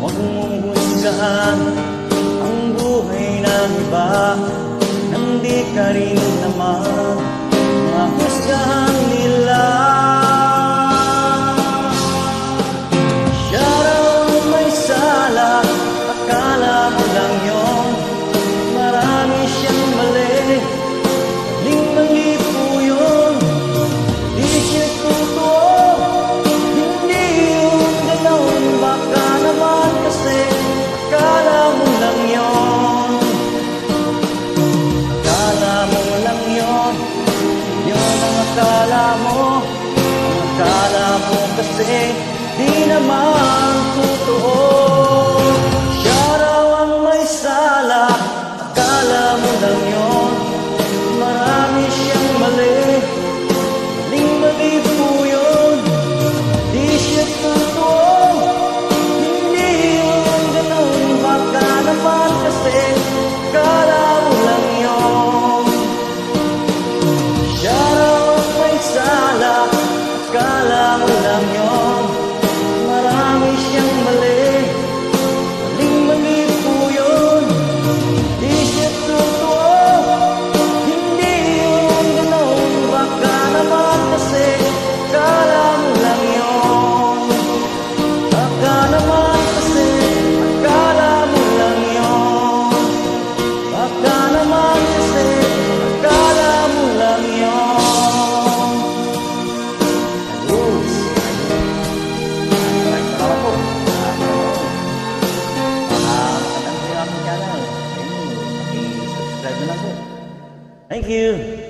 Huwag mong husgahan ang buhay ng iba nang di ka rin naman mahusgahan nila. Siya raw may sala, akala mo lang yun. Marami siyang mali, maling-mali po yun. Di siya totoo, hindi yun gano'n. Baka naman kasi akala mo lang yun. Akala mo lang yun, yun ang akala mo. Ang akala mo kasi di naman totoo. Siya raw ang may sala, akala mo lang yun. Marami siyang mali, maling-mali po yun. Di siya totoo, hindi yun gano'n. Baka naman kasi akala mo lang yun. Siya raw ang may sala, akala mo lang yun. Marami siyang mali, maling-mali po yun. Di siya totoo, hindi yun gano'n. Baka naman kasi akala mo lang yun. Baka naman kasi akala mo lang yun. Baka naman kasi akala mo lang yun. Rose, maraming salamat po. Magandang po yung aking channel. Ayun, subscribe na lang po. Thank you.